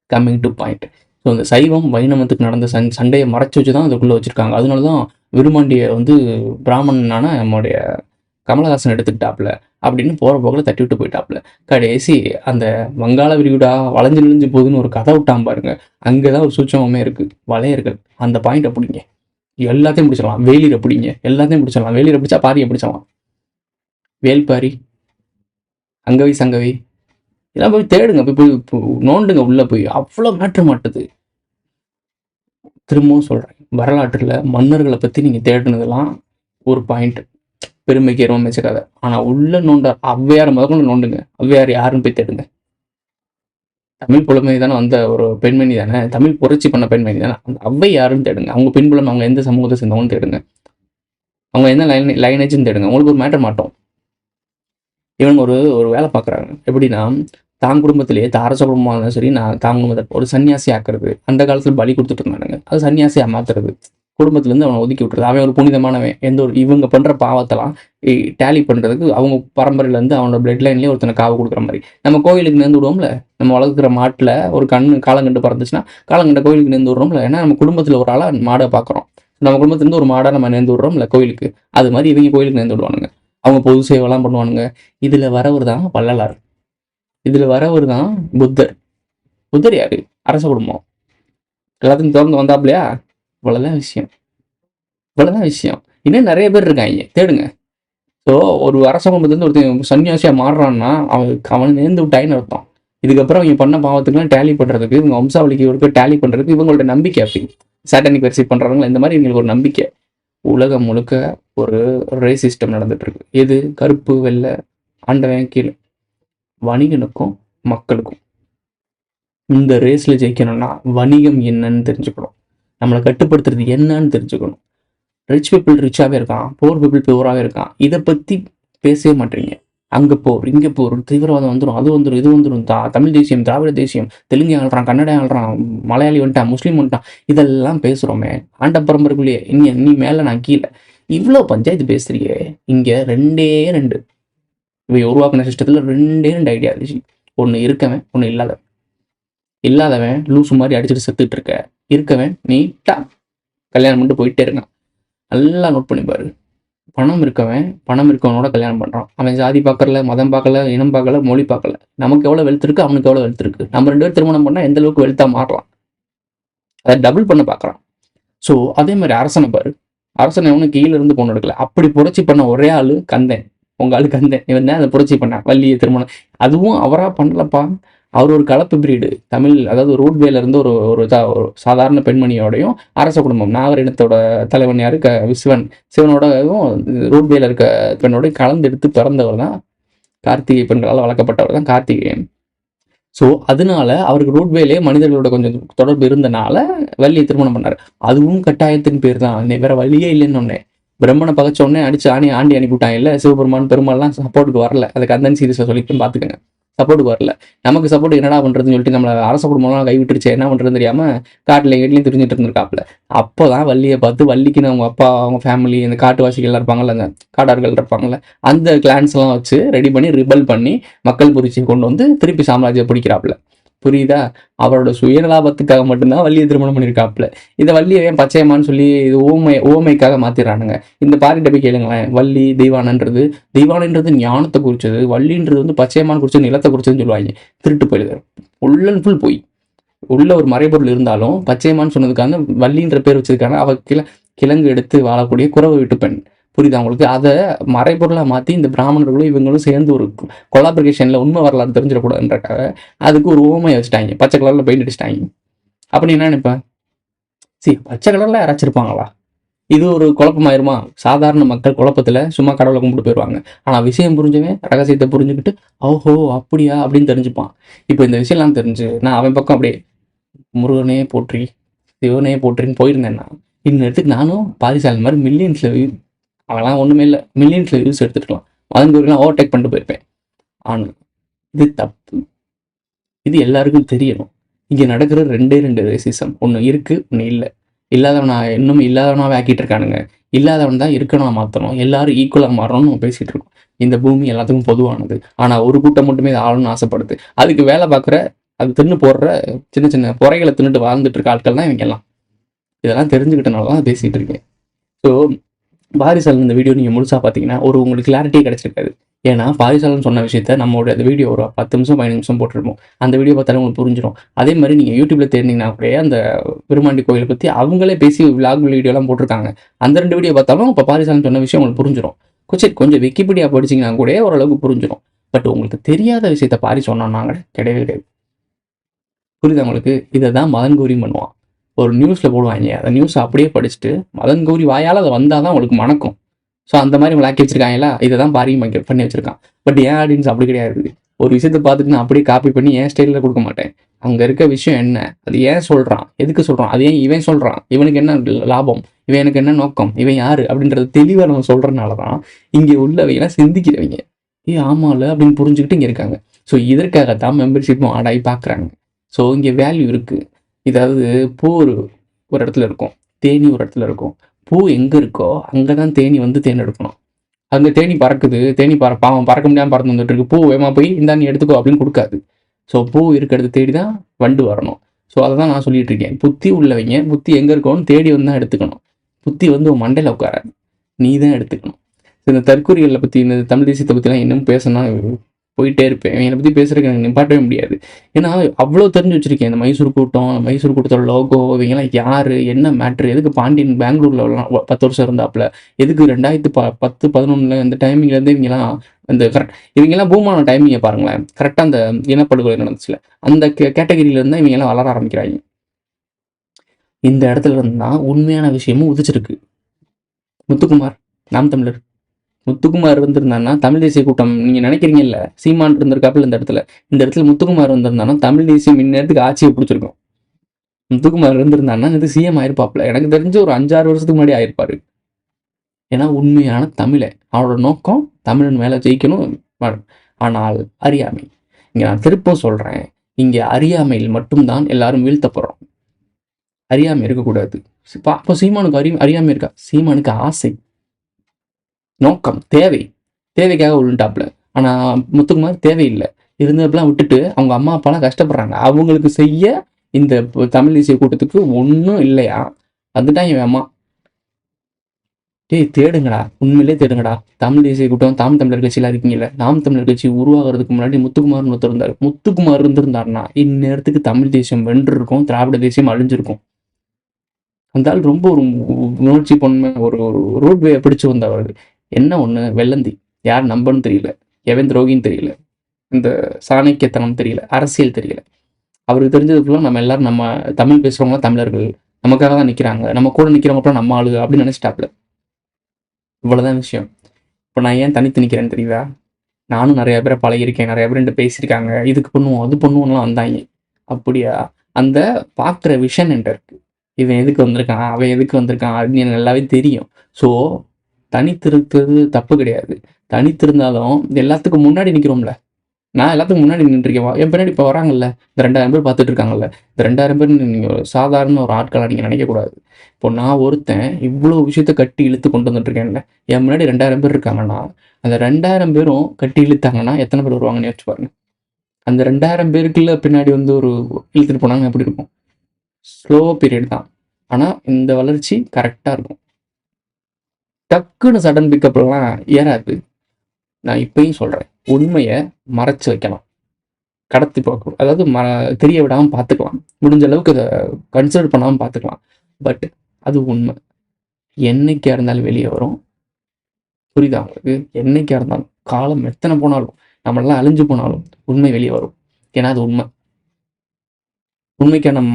Coming to point. ஸோ இந்த சைவம் வைணவத்துக்கு நடந்த சண்டையை மறைச்சி வச்சு தான் அதுக்குள்ளே வச்சுருக்காங்க. அதனால தான் விருமாண்டியை பிராமணனான நம்முடைய கமலஹாசன் எடுத்துக்கிட்டாப்புல அப்படின்னு போகிற போக்கில் தட்டி விட்டு போயிட்டாப்புல. கடைசி அந்த வங்காள விரிகுடா வளைஞ்சு நெளிஞ்சு போகுதுன்னு ஒரு கதை விட்டான் பாருங்க, அங்கே தான் ஒரு சூட்சமே இருக்குது. வளையர்கள் அந்த பாயிண்ட் அப்படிங்க எல்லாத்தையும் பிடிச்சிடலாம். வேலியில் பிடிங்க, எல்லாத்தையும் பிடிச்சிடலாம். வேலியில் பிடிச்சா பாரியை பிடிச்சிடலாம். வேல்பாரி, அங்கவை சங்கவை இதெல்லாம் போய் தேடுங்க, போய் நோண்டுங்க உள்ளே போய். அவ்வளோ மேட்ரு மாட்டுது. திரும்பவும் சொல்கிறேன், வரலாற்றில் மன்னர்களை பற்றி நீங்கள் தேடினதெல்லாம் ஒரு பாயிண்ட், பெருமைக்கு எருவம் வச்சுக்காத. ஆனால் உள்ள நோண்ட ஔவையார் முதல்ல நோண்டுங்க. ஔவையார் யாருன்னு போய் தேடுங்க. தமிழ் புலமை தானே வந்த ஒரு பெண்மணி தானே, தமிழ் புரட்சி பண்ண பெண்மணி தானே, அந்த ஔவை யாருன்னு தேடுங்க. அவங்க பின்புலம், அவங்க எந்த சமூகத்தை சேர்ந்தவங்கன்னு தேடுங்க. அவங்க என்ன லைனேஜ்னு தேடுங்க. உங்களுக்கு ஒரு மேட்டர் மாட்டோம். இவங்க ஒரு வேலை பார்க்குறாங்க. எப்படின்னா, தான் குடும்பத்திலேயே அரச குடும்பமாக இருந்தாலும் சரி, நான் தான் குடும்பத்தை ஒரு சன்னியாசி ஆக்குறது. அந்த காலத்தில் பலி கொடுத்துட்டு இருந்தானுங்க, அது சன்னியாசியாக மாற்றுறது. குடும்பத்துலேருந்து அவனை ஒதுக்கி விட்டுறது. அவன் ஒரு புனிதமானவன். இவங்க பண்ணுற பாவத்தெல்லாம் டேலி பண்ணுறதுக்கு அவங்க பரம்பரையிலேருந்து அவனோட பிளட் லைன்லேயே ஒருத்தனை காவு கொடுக்குற மாதிரி. நம்ம கோயிலுக்கு நேர்ந்து விடுவோம்ல, நம்ம வளர்க்குற மாட்டில் ஒரு காலங்கண்டு பறந்துச்சுன்னா காலங்கண்ட கோயிலுக்கு நேர்ந்து விடுறோம்ல. ஏன்னா நம்ம குடும்பத்தில் ஒரு ஆளாக மாடை பார்க்குறோம். நம்ம குடும்பத்துலேருந்து ஒரு மாடாக நம்ம நேர்ந்து விடுறோம்ல கோயிலுக்கு. அது மாதிரி இவங்க கோயிலுக்கு நேர்ந்து விடுவானுங்க. அவங்க பொது சேவைலாம் பண்ணுவானுங்க. இதில் வரவர் தான் வள்ளலார், இதில் வரவர் தான் புத்தர். புத்தர் யாரு? அரச குடும்பம். எல்லாத்தையும் திறந்து வந்தாப்லையா? இவ்வளோதான் விஷயம். இன்னும் நிறைய பேர் இருக்காங்க, தேடுங்க. ஸோ ஒரு அரச குடும்பத்துலேருந்து ஒருத்தன் சன்னியாசியாக மாறுறான்னா அவனை நேர்ந்து விட்டாயின்னு அர்த்தம். இதுக்கப்புறம் அவங்க பண்ண பாவத்துக்குலாம் டேலி பண்ணுறதுக்கு, இவங்க வம்சாவளிக்கு ஒரு டேலி பண்ணுறதுக்கு இவங்களோட நம்பிக்கை. அப்படி சாட்டனிக் வரிசை பண்ணுறவங்க இந்த மாதிரி இவங்களுக்கு ஒரு நம்பிக்கை. உலகம் முழுக்க ஒரு ரேஸ் சிஸ்டம் நடந்துட்டு இருக்கு. எது? கருப்பு வெள்ளை, ஆண்டவன் கீழே. வணிகனுக்கும் மக்களுக்கும். இந்த ரேஸில் ஜெயிக்கணும்னா வணிகம் என்னன்னு தெரிஞ்சுக்கணும், நம்மளை கட்டுப்படுத்துறது என்னன்னு தெரிஞ்சுக்கணும். ரிச் பீப்புள் ரிச்சாகவே இருக்கான், போர் பீப்புள் போராகவே இருக்கான். இதை பற்றி பேசவே மாட்டீங்க. அங்கே போர், இங்கே போர், தீவிரவாதம் வந்துடும், அது வந்துடும், இது வந்துடும், தமிழ் தேசியம், திராவிட தேசியம், தெலுங்கு ஆள்றான், கன்னட ஆள்றான், மலையாளி வந்துட்டான், முஸ்லீம் வந்துட்டான், இதெல்லாம் பேசுகிறோமே. ஆண்ட பரம்பரைக்குள்ளேயே நீ மேலே நான் கீழே, இவ்வளோ பஞ்சாயத்து பேசுறியே. இங்கே ரெண்டே இவை உருவாக்கின சிஸ்டத்தில் ரெண்டே ஐடியா இருந்துச்சு. ஒன்று இருக்கவன், ஒன்று இல்லாதவன் லூசு மாதிரி அடிச்சுட்டு செத்துட்டு இருக்க. இருக்கவன் நீட்டா கல்யாணம் பண்ணிட்டு போயிட்டே இருக்கான். நல்லா நோட் பண்ணி பாரு. பணம் இருக்கவனோட கல்யாணம் பண்ணுறான். அவன் ஜாதி பார்க்கல, மதம் பார்க்கல, இனம் பார்க்கல, மொழி பார்க்கல. நமக்கு எவ்வளோ வெல்த் இருக்குது, அவனுக்கு எவ்வளோ வெல்த் இருக்குது. நம்ம 2 பேர் திருமணம் பண்ணால் எந்த அளவுக்கு வெல்த்தாக மாறலாம், அதை டபுள் பண்ண பார்க்குறான். ஸோ அதே மாதிரி அரசனை பாரு. அரசனை எவனும் கீழே இருந்து பொண்ணு எடுக்கல. அப்படி புரட்சி பண்ண ஒரே ஆள் கந்தன். உங்கள் ஆளு கந்தன். இவன் தான் அதை புரட்சி பண்ணான், வள்ளியை திருமணம். அதுவும் அவராக பண்ணலப்பா. அவர் ஒரு கலப்பு பிரீடு. தமிழ், அதாவது ரோட்வேல இருந்து ஒரு சாதாரண பெண்மணியோடையும் அரச குடும்பம் நாகர் இனத்தோட தலைவன் யாரு, சிவனோடவும் ரோட்வேல இருக்க பெண்ணோட கலந்து எடுத்து பிறந்தவர் தான் கார்த்திகை. பெண்களால் வளர்க்கப்பட்டவர் தான் கார்த்திகேயன். ஸோ அதனால அவருக்கு ரோட்வேலே மனிதர்களோட கொஞ்சம் தொடர்பு இருந்தனால வள்ளியை திருமணம் பண்ணார். அதுவும் கட்டாயத்தின் பேர் தான், வேற வழியே இல்லைன்னு ஒன்னே. பிரம்மனை பகச்ச உடனே அடிச்சு ஆண்டி அனுப்பிவிட்டாங்க இல்லை. சிவபெருமான் பெருமாள்லாம் சப்போர்ட்டுக்கு வரல. அது கந்தன் சீரியஸாக சொல்லிட்டு பார்த்துக்கோங்க. சப்போர்ட்டுக்கு வரல. நமக்கு சப்போர்ட் என்னடா பண்ணுறதுன்னு சொல்லிட்டு நம்மளை அரச குடும்பம்லாம் கைவிட்டுருச்சு. என்ன பண்ணுறதுன்னு தெரியாமல் காட்டில் வீட்லையும் தெரிஞ்சுட்டு இருந்திருக்காப்புல. அப்போ தான் வள்ளியை பார்த்து, வள்ளிக்குன்னு அவங்க அப்பா, அவங்க ஃபேமிலி, இந்த காட்டுவாசிகள்லாம் இருப்பாங்கல்ல, அந்த காடார்கள் இருப்பாங்கல்ல, அந்த கிளான்ஸ்லாம் வச்சு ரெடி பண்ணி ரிபல் பண்ணி மக்கள் புரட்சியை கொண்டு வந்து திருப்பி சாம்ராஜ்யம் பிடிக்கிறாப்புல. புரியுதா? அவரோட சுயநலாபத்துக்காக மட்டும்தான் வள்ளியை திருமணம் பண்ணியிருக்காப்புல. இதை வள்ளியை ஏன் பச்சையம்மான்னு சொல்லி இது ஓமைக்காக மாத்திடுறானுங்க. இந்த பாரிட்ட போய் கேளுங்களேன். வள்ளி தெய்வானன்றது ஞானத்தை குறிச்சது, வள்ளின்றது பச்சையம்மான்னு குறிச்சது நிலத்தை குறிச்சதுன்னு சொல்லுவாங்க. திருட்டு போயிடுது, ஃபுல் அண்ட் ஃபுல் போய். உள்ள ஒரு மறைபொருள் இருந்தாலும் பச்சையம்மான்னு சொன்னதுக்காக வள்ளின்ற பேர் வச்சதுக்கான அவ கிழங்கு எடுத்து வாழக்கூடிய குறவை விட்டு பெண். புரியுதா உங்களுக்கு? அதை மறைபொருளாக மாற்றி இந்த பிராமணர்களும் இவங்களும் சேர்ந்து ஒரு கொலாபரேஷனில் உண்மை வரலாறு தெரிஞ்சிடக்கூடாதுன்றக்காக அதுக்கு ஒரு ஓமையை வச்சுட்டாங்க. பச்சை கலரில் பெயிண்ட் அடிச்சிட்டாங்க. அப்படி என்ன நினைப்பேன், பச்சை கலரில் யாராச்சிருப்பாங்களா? இது ஒரு குழப்பமாயிருமா? சாதாரண மக்கள் குழப்பத்தில் சும்மா கடவுளை கும்பிட்டு போயிடுவாங்க. ஆனால் விஷயம் புரிஞ்சவன் ரகசியத்தை புரிஞ்சுக்கிட்டு ஓஹோ அப்படியா அப்படின்னு தெரிஞ்சுப்பான். இப்போ இந்த விஷயம்லாம் தெரிஞ்சு நான் அவன் பக்கம் அப்படியே முருகனே போற்றி, சிவனே போற்றின்னு போயிருந்தேன்னா இன்னும் நானும் பாரிசாலன் மாதிரி மில்லியன்ஸில் அவெல்லாம் ஒன்றுமே இல்லை, மில்லியன்ஸில் யூஸ் எடுத்துருக்கலாம். அதன் ஓவர்டேக் பண்ணிட்டு போயிருப்பேன். ஆனால் இது தப்பு. இது எல்லாருக்கும் தெரியணும். இங்கே நடக்கிற 2 ரேசிசம். ஒன்று இருக்குது, ஒன்று இல்லை. இல்லாதவனா இன்னும் இல்லாதவனாவே ஆக்கிட்டு இருக்கானுங்க. இல்லாதவன் தான் இருக்கணும்னா மாற்றணும், எல்லாரும் ஈக்குவலாக மாறணும்னு நம்ம பேசிகிட்டு இருக்கோம். இந்த பூமி எல்லாத்துக்கும் பொதுவானது. ஆனால் ஒரு கூட்டம் மட்டுமே இதை ஆளணும்னு ஆசைப்படுது. அதுக்கு வேலை பார்க்குற, அது தின்னு போடுற சின்ன சின்ன பொறைகளை தின்னுட்டு வாழ்ந்துட்டு இருக்க ஆட்கள் தான் இவங்க எல்லாம். இதெல்லாம் தெரிஞ்சுக்கிட்டனால தான் பேசிகிட்டு இருக்கேன். ஸோ பாரிசாலன் இந்த வீடியோ நீங்கள் முழுசாக பார்த்தீங்கன்னா உங்களுக்கு கிளாரிட்டியே கிடச்சிருக்காது. ஏன்னா பாரிசாலன் சொன்ன விஷயத்த நம்மளோட அந்த வீடியோ ஒரு 10 நிமிஷம் 15 நிமிஷம் போட்டிருப்போம். அந்த வீடியோ பார்த்தாலும் உங்களுக்கு புரிஞ்சிடும். அதே மாதிரி நீங்கள் யூடியூப்ல தேடினீங்கன்னா கூட அந்த பெருமாண்டி கோயிலை பற்றி அவங்களே பேசி விளாக் வீடியோலாம் போட்டிருக்காங்க. அந்த 2 வீடியோ பார்த்தாலும் இப்போ பாரிசாலன் சொன்ன விஷயம் உங்களுக்கு புரிஞ்சிடும். கொஞ்சம் விக்கிபீடியா படிச்சிங்கன்னா கூட ஓரளவுக்கு புரிஞ்சிடும். பட் உங்களுக்கு தெரியாத விஷயத்த பாரி சொன்னாங்க கிடையவே கிடையாது. புரியுது உங்களுக்கு? இதை தான் மதன் கௌரி பண்ணுவான். ஒரு நியூஸில் போடுவாங்க, அந்த நியூஸை அப்படியே படிச்சுட்டு மதன் கௌரி வாயால் அதை வந்தால் தான் உங்களுக்கு மணக்கும். ஸோ அந்த மாதிரி உங்களை ஆக்கி வச்சிருக்காங்களா, இதை தான் பாரி பண்ணி வச்சிருக்கான். பட் ஏன் ஆடியன்ஸ் அப்படி கிடையாது. ஒரு விஷயத்தை பார்த்துட்டு நான் அப்படியே காப்பி பண்ணி என் ஸ்டைலில் கொடுக்க மாட்டேன். அங்கே இருக்க விஷயம் என்ன, அது ஏன் சொல்கிறான், எதுக்கு சொல்கிறான், அது ஏன் இவன் சொல்கிறான், இவனுக்கு என்ன லாபம், இவன் எனக்கு என்ன நோக்கம், இவன் யார் அப்படின்றது தெளிவாக நம்ம சொல்கிறனால தான் இங்கே உள்ளவையெல்லாம் சிந்திக்கிறவங்க ஆமாம்ல அப்படின்னு புரிஞ்சுக்கிட்டு இங்கே இருக்காங்க. ஸோ இதற்காகத்தான் மெம்பர்ஷிப்பும் ஆடாகி பார்க்குறாங்க. ஸோ இங்கே வேல்யூ இருக்குது. இதாவது பூ ஒரு இடத்துல இருக்கும், தேனி ஒரு இடத்துல இருக்கும். பூ எங்கே இருக்கோ அங்கே தான் தேனி வந்து தேன் எடுக்கணும். அங்கே தேனி பறக்குது, தேனி பாவம் பறக்க முடியாமல் பறந்து வந்துட்டு இருக்கு. பூ வேமா போய் இந்தா நீ எடுத்துக்கோ அப்படின்னு கொடுக்காது. ஸோ பூ இருக்கிறது தேடி தான் வண்டு வரணும். ஸோ அதை தான் நான் சொல்லிட்டு இருக்கேன். புத்தி உள்ளவங்க புத்தி எங்கே இருக்கோன்னு தேடி வந்து தான் எடுத்துக்கணும். புத்தி வந்து உன் மண்டையில் உட்காராது, நீ தான் எடுத்துக்கணும். இந்த தற்கொலைகளை பற்றி, இந்த தமிழ் தேசியத்தை பற்றிலாம் இன்னும் பேசினா போயிட்டே இருப்பேன். என்னை பற்றி பேசுறதுக்கு எனக்கு நிப்பாட்டவே முடியாது. ஏன்னா அவ்வளோ தெரிஞ்சு வச்சிருக்கேன். இந்த மைசூர் கூட்டத்தோட லோகோ, இவங்கெல்லாம் யார், என்ன மேட்ரு, எதுக்கு பாண்டியன் பெங்களூரில் 10 வருஷம் இருந்தாப்புல, எதுக்கு 2010, 11 அந்த டைமிங்லேருந்து இவங்கெல்லாம் இந்த இவங்கெல்லாம் பூமான டைமிங்கை பாருங்களேன். கரெக்டாக அந்த இனப்படுகொலை நடந்துச்சுல, அந்த கேட்டகரியிலேருந்து இவங்கெல்லாம் வளர ஆரம்பிக்கிறாங்க. இந்த இடத்துல இருந்து தான் உண்மையான விஷயமும் உதிச்சிருக்கு. முத்துக்குமார், நாம் தமிழர் முத்துக்குமார் இருந்திருந்தான்னா தமிழ் தேசிய கூட்டம் நீங்க நினைக்கிறீங்கல்ல, சீமான் இருந்திருக்காப்புல இந்த இடத்துல முத்துக்குமார் இருந்திருந்தானா தமிழ் தேசியம் இந்நேரத்துக்கு ஆட்சியை பிடிச்சிருக்கும். முத்துக்குமார் இருந்திருந்தான்னா இது சிஎம் ஆயிருப்பாப்புல. எனக்கு தெரிஞ்சு ஒரு 5-6 வருஷத்துக்கு முன்னாடி ஆயிருப்பாரு. ஏன்னா உண்மையான தமிழை, அவனோட நோக்கம் தமிழன் மேல ஜெயிக்கணும். ஆனால் அறியாமை, இங்க நான் திருப்பம் சொல்றேன், இங்க அறியாமையில் மட்டும்தான் எல்லாரும் வீழ்த்தப்படுறோம். அறியாமை இருக்கக்கூடாது. அப்போ சீமானுக்கு அறியாமை இருக்கா? சீமானுக்கு ஆசை, நோக்கம், தேவைக்காக விழுண்டாப்புல. ஆனால் முத்துக்குமார் தேவையில்லை. இருந்தப்பெல்லாம் விட்டுட்டு அவங்க அம்மா அப்பாலாம் கஷ்டப்படுறாங்க. அவங்களுக்கு செய்ய இந்த தமிழ் தேசிய கூட்டத்துக்கு ஒன்றும் இல்லையா? அதுதான் என் அம்மா. தேடுங்கடா, உண்மையிலே தேடுங்கடா. தமிழ் தேசிய கூட்டம், தமிழர் கட்சியெல்லாம் இருக்கீங்கல்ல, தமிழர் கட்சி உருவாகிறதுக்கு முன்னாடி முத்துக்குமார்னு ஒருத்தர் இருந்தார். முத்துக்குமார் இருந்திருந்தாருன்னா இந்நேரத்துக்கு தமிழ் தேசியம் வென்று இருக்கும், திராவிட தேசியம் அழிஞ்சிருக்கும். அந்த ஆள் ரொம்ப ஒரு உணர்ச்சி பொன்மை, ஒரு ரோட்வே பிடிச்சு வந்தவர். என்ன ஒன்று, வெள்ளந்தி, யார் நம்பன்னு தெரியல, எவன் துரோகின்னு தெரியல, இந்த சாணக்கியத்தனம் தெரியல, அரசியல் தெரியல. அவருக்கு தெரிஞ்சதுக்குள்ள நம்ம எல்லாரும் நம்ம தமிழ் பேசுகிறவங்க தமிழர்கள், நமக்காக தான் நிற்கிறாங்க, நம்ம கூட நிற்கிறவங்க நம்ம ஆளு அப்படின்னு நினச்சிட்டாப்ல. இவ்வளோதான் விஷயம். இப்போ நான் ஏன் தனித்து நிற்கிறேன்னு தெரியுதா? நானும் நிறைய பேரை பழகிருக்கேன், நிறைய பேர் என்கிட்ட பேசியிருக்காங்க, இதுக்கு பண்ணுவோம் அது பண்ணுவோம்லாம் வந்தாங்க. அப்படியா? அந்த பார்க்குற விஷன் என்கிட்ட இருக்கு. இவன் எதுக்கு வந்திருக்கான், அவன் எதுக்கு வந்திருக்கான் அப்படின்னு எனக்கு நல்லாவே தெரியும். ஸோ தனித்திருக்கிறது தப்பு கிடையாது. தனித்திருந்தாலும் எல்லாத்துக்கும் முன்னாடி நிற்கிறோம்ல. நான் எல்லாத்துக்கும் முன்னாடி நின்றுருக்கேன். என் பின்னாடி இப்போ வராங்கல்ல, இந்த 2000 பேர் பார்த்துட்டு இருக்காங்கல்ல, இந்த 2000 பேர் நீங்கள் சாதாரண ஒரு ஆட்களாக நீங்கள் நினைக்கக்கூடாது. இப்போ நான் ஒருத்தன் இவ்வளோ விஷயத்த கட்டி இழுத்து கொண்டு வந்துட்டுருக்கேன்ல, என் முன்னாடி 2000 பேர் இருக்காங்கன்னா அந்த 2000 பேரும் கட்டி இழுத்தாங்கன்னா எத்தனை பேர் வருவாங்கன்னு யோசிச்சு பாருங்க. அந்த 2000 பேருக்குள்ள பின்னாடி வந்து ஒரு இழுத்துட்டு போனாங்க எப்படி இருக்கும்? ஸ்லோ பீரியட் தான். ஆனால் இந்த வளர்ச்சி கரெக்டாக இருக்கும். டக்குன்னு சடன் பிக்கப்லாம் ஏறாது. நான் இப்பயும் சொல்கிறேன், உண்மையை மறைச்சு வைக்கலாம், கடத்தி பார்க்கணும். அதாவது தெரிய விடாமல் பார்த்துக்கலாம், முடிஞ்ச அளவுக்கு அதை கன்சிடர் பண்ணாமல் பார்த்துக்கலாம். பட் அது உண்மை என்னைக்கா இருந்தாலும் வெளியே வரும். புரியுதா உங்களுக்கு? என்னைக்கா இருந்தாலும், காலம் எத்தனை போனாலும், நம்மளாம் அழிஞ்சு போனாலும் உண்மை வெளியே வரும். ஏன்னா அது உண்மை. உண்மைக்கான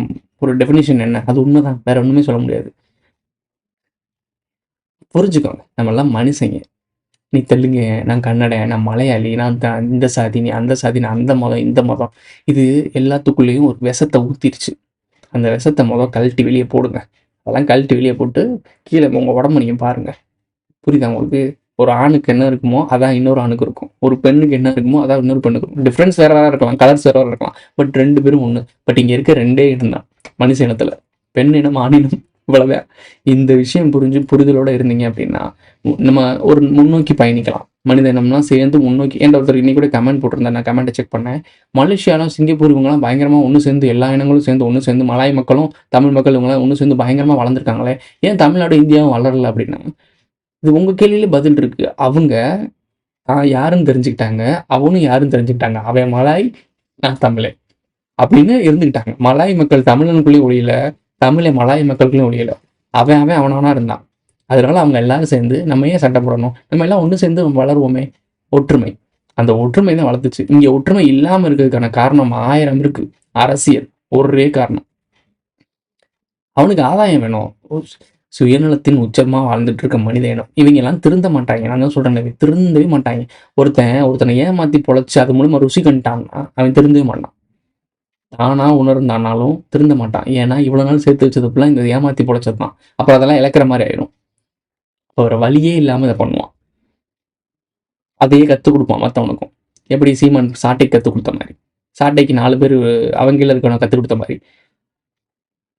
ஒரு டெஃபினிஷன் என்ன? அது உண்மைதான், வேற ஒன்றுமே சொல்ல முடியாது. புரிஞ்சுக்கோங்க, நம்மெல்லாம் மனுஷங்க. நீ தெலுங்கு, நான் கன்னடன், நான் மலையாளி, நான் இந்த சாதி, நீ அந்த சாதி, நான் அந்த மதம் இந்த மதம், இது எல்லாத்துக்குள்ளேயும் ஒரு விஷத்தை ஊற்றிடுச்சு. அந்த விஷத்தை கழட்டி வெளியே போடுங்க. அதெல்லாம் கழட்டி வெளியே போட்டு கீழே உங்கள் உடம்பு நீங்கள் பாருங்கள். புரியுதா உங்களுக்கு? ஒரு ஆணுக்கு என்ன இருக்குமோ அதான் இன்னொரு ஆணுக்கு இருக்கும், ஒரு பெண்ணுக்கு என்ன இருக்குமோ அதான் இன்னொரு பெண்ணுக்கு இருக்கும். டிஃப்ரென்ஸ் வேற வேற இருக்கலாம், கலர்ஸ் வேற வேற இருக்கலாம், பட் 2 பேரும் ஒன்று. பட் இங்கே இருக்க 2 இனம் தான் மனுஷ இனத்தில், பெண் இனம் ஆண் இனம், இவ்வளவுதான். இந்த விஷயம் புரிதலோட இருந்தீங்க அப்படின்னா நம்ம ஒரு முன்னோக்கி பயணிக்கலாம். மனித இனம்லாம் சேர்ந்து முன்னோக்கி. ஏன் ஒருத்தர் இன்னைக்கு கூட கமெண்ட் போட்டிருந்தேன், நான் கமெண்ட்டை செக் பண்ணேன். மலேசியாலாம் சிங்கப்பூர் இவங்கலாம் பயங்கரமாக ஒன்று சேர்ந்து, எல்லா இனங்களும் சேர்ந்து ஒன்று சேர்ந்து, மலாய் மக்களும் தமிழ் மக்கள் இவங்களாம் ஒன்று சேர்ந்து பயங்கரமாக வளர்ந்துருக்காங்களே, ஏன் தமிழ்நாடு இந்தியாவும் வளரல அப்படின்னா, இது உங்கள் கேள்வியிலே பதில் இருக்கு. அவங்க யாருன்னு தெரிஞ்சுக்கிட்டாங்க, அவனும் யாருன்னு தெரிஞ்சுக்கிட்டாங்க. அவன் மலாய், நான் தமிழே அப்படின்னு இருந்துக்கிட்டாங்க. மலாய் மக்கள் தமிழனுக்குள்ளேயும் ஒழியல, தமிழை மலாய் மக்களுக்குள்ளேயும் ஒழியல. அவன் அவனானா இருந்தான். அதனால அவங்க எல்லாரும் சேர்ந்து நம்ம ஏன் சண்டை போடணும், நம்ம எல்லாம் ஒன்று சேர்ந்து வளருவோமே. ஒற்றுமை, அந்த ஒற்றுமை தான் வளர்த்துச்சு. இங்கே ஒற்றுமை இல்லாமல் இருக்கிறதுக்கான காரணம் 1000 இருக்கு. அரசியல் ஒரே காரணம். அவனுக்கு ஆதாயம் வேணும். சுயநலத்தின் உச்சமாக வாழ்ந்துட்டு இருக்க மனித இனம். இவங்க எல்லாம் திருந்த மாட்டாங்க. நான் தான் சொல்றேன், திருந்தவே மாட்டாங்க. ஒருத்தனை ஏமாத்தி பொழைச்சி அது மூலமா ருசி கண்டான்னா அவன் திருந்தவே மாட்டான். தானா உணர்ந்தானாலும் திருந்த மாட்டான். ஏன்னா இவ்வளவு நாள் சேர்த்து வச்சதுக்குலாம் இந்த ஏமாத்தி பொழைச்சது தான். அப்புறம் அதெல்லாம் இழக்கிற மாதிரி ஆயிடும். ஒரு வழியே இல்லாம இதை பண்ணுவான். அதையே கற்றுக் கொடுப்பான் மற்றவனுக்கும். எப்படி சீமான் சாட்டைக்கு கற்றுக் கொடுத்த மாதிரி, சாட்டைக்கு 4 பேர் அவங்கள இருக்கணும் கற்றுக் கொடுத்த மாதிரி.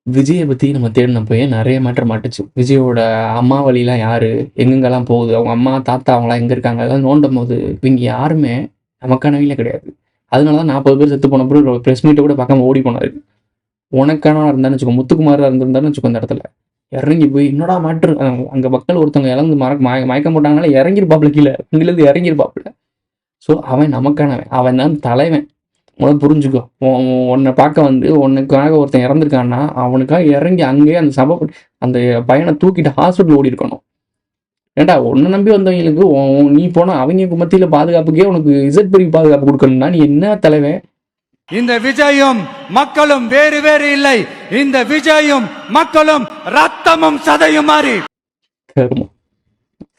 விஜயை பற்றி நம்ம தேடினப்போயே நிறைய மேட்டர் மாட்டுச்சு. விஜயோட அம்மா வழிலாம் யாரு, எங்கெங்கெல்லாம் போகுது, அவங்க அம்மா தாத்தா அவங்களாம் எங்கே இருக்காங்க, அதெல்லாம் நோண்டும் போது இவங்க யாருமே நமக்கானவங்களே கிடையாது. அதனால தான் 40 பேர் செத்து போன பிறகு ப்ரெஸ் மீட்டை கூட பார்க்காம ஓடி போனாரு. உனக்கான இருந்தான்னு வச்சுக்கோ, முத்துக்குமாராக இருந்திருந்தான்னு வச்சுக்கோ, அந்த இடத்துல இறங்கி போய் என்னடா மேட்ரு, அங்கே மக்கள் ஒருத்தவங்க இழந்து மயக்கம் போட்டாங்கனால இறங்கிருப்பாப்புல, கீழே இங்கிலேருந்து இறங்கிருப்பாப்புல. ஸோ அவன் நமக்கானவன், அவன் தான் தலைவன். உனக்கு புரிஞ்சுக்கோ. உன்னை பார்க்க வந்து உனக்காக ஒருத்தன் இறந்துருக்கான்னா அவனுக்காக இறங்கி அங்கேயே அந்த பையனை தூக்கிட்டு ஹாஸ்பிட்டல் ஓடி இருக்கணும். ஏண்டா உன்னை நம்பி வந்தவங்களுக்கு நீ போனா அவங்க மத்தியில் பாதுகாப்புக்கே உனக்கு இசட்புரி பாதுகாப்பு கொடுக்கணும்னா நீ என்ன தலைவன்? இந்த விஜயும் மக்களும் வேறு வேறு இல்லை. இந்த விஜயும் மக்களும் ரத்தமும் சதையும் மாறி.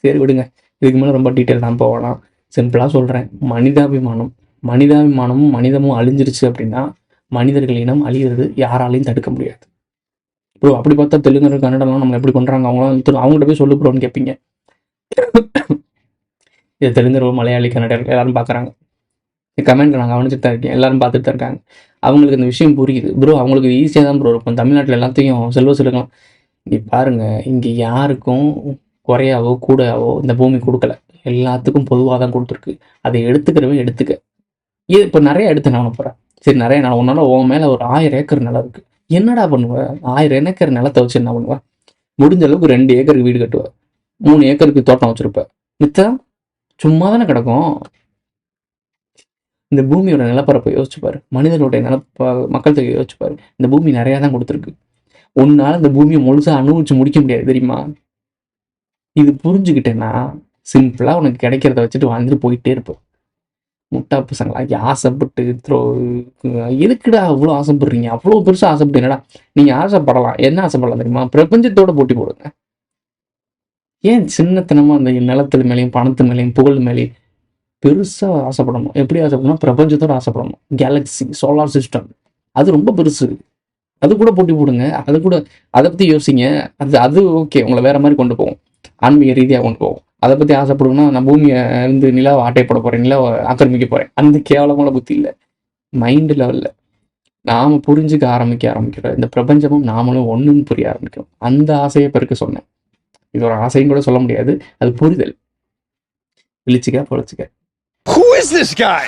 சரி விடுங்க, இதுக்கு மேலே ரொம்ப டீட்டெயில் தான் போகலாம். சிம்பிளாக சொல்கிறேன், மனிதாபிமானமும் மனிதமும் அழிஞ்சிருச்சு அப்படின்னா மனிதர்கள் இனம் அழிகிறது யாராலையும் தடுக்க முடியாது. ப்ரோ அப்படி பார்த்தா தெலுங்கு கன்னடம்லாம் நம்ம எப்படி பண்ணுறாங்க, அவங்கள்ட்ட போய் சொல்லு ப்ரோன்னு கேட்பீங்க. இது தெலுங்கு மலையாளி கன்னடர்கள் எல்லாரும் பார்க்குறாங்க. கமெண்ட் நான் கவனிச்சுட்டு தான் இருக்கேன், எல்லாரும் பார்த்துட்டு தான் இருக்காங்க. அவங்களுக்கு இந்த விஷயம் புரியுது ப்ரோ. அவங்களுக்கு ஈஸியாக தான் ப்ரோ இருக்கும். தமிழ்நாட்டில் எல்லாத்தையும் செல்வம் இங்கே பாருங்கள், இங்கே யாருக்கும் குறையாவோ கூடவோ இந்த பூமி கொடுக்கல, எல்லாத்துக்கும் பொதுவாக தான் கொடுத்துருக்கு. அதை எடுத்துக்கிறவன் எடுத்துக்க. இது இப்போ நிறைய எடுத்து நான் போகிறேன். சரி நிறைய நான் உன்னால உன் மேலே ஒரு 1000 ஏக்கர் நிலம் இருக்குது, என்னடா பண்ணுவேன்? 1000 ஏக்கர் நிலத்தை வச்சு என்ன பண்ணுவேன்? முடிஞ்ச அளவுக்கு 2 ஏக்கருக்கு வீடு கட்டுவேன், 3 ஏக்கருக்கு தோட்டம் வச்சுருப்பேன். மித்தம் சும்மா தானே கிடக்கும். இந்த பூமியோட நிலப்பரப்பை யோசிச்சுப்பாரு, மனிதனுடைய மக்கள் தொகை யோசிச்சுப்பாரு. இந்த பூமி நிறையா தான் கொடுத்துருக்கு. உன்னால இந்த பூமியை முழுசாக அனுபவிச்சு முடிக்க முடியாது தெரியுமா? இது புரிஞ்சுக்கிட்டேன்னா சிம்பிளாக உனக்கு கிடைக்கிறத வச்சுட்டு வாழ்ந்துட்டு போயிட்டே இருப்போம். முட்டா பசங்களா ஆசைப்பட்டு எதுக்குடா அவ்வளோ ஆசைப்படுறீங்க? அவ்வளோ பெருசாக ஆசைப்பட்டு என்னடா நீங்கள் ஆசைப்படலாம். என்ன ஆசைப்படலாம் தெரியுமா? பிரபஞ்சத்தோட போட்டி போடுங்க. ஏன் சின்னத்தனமாக அந்த நிலத்துல மேலேயும் பணத்து மேலேயும் புகழ் மேலேயும் பெருசாக ஆசைப்படணும்? எப்படி ஆசைப்படணும்? பிரபஞ்சத்தோட ஆசைப்படணும். கேலக்ஸி, சோலார் சிஸ்டம், அது ரொம்ப பெருசு. அது கூட போட்டி போடுங்க. அதை பற்றி யோசிங்க. அது ஓகே, உங்களை வேற மாதிரி கொண்டு போகும், ஆன்மீக ரீதியாக கொண்டு போகும். அதை பற்றி ஆசைப்படுங்கன்னா நான் பூமியை இருந்து நிலாவை ஆட்டை போட போகிறேன், நிலாவை ஆக்கிரமிக்க போகிறேன், அந்த கேவலமான புத்தி இல்லை. மைண்டு லெவலில் நாம் புரிஞ்சுக்க ஆரம்பிக்கிறோம். இந்த பிரபஞ்சமும் நாமளும் ஒன்றுன்னு புரிய ஆரம்பிக்கும். அந்த ஆசையை பெருக்க சொன்னேன். இது ஒரு ஆசையும் கூட சொல்ல முடியாது, அது புரிதல். விழிச்சுக்க பொழைச்சிக்க. Who is this guy?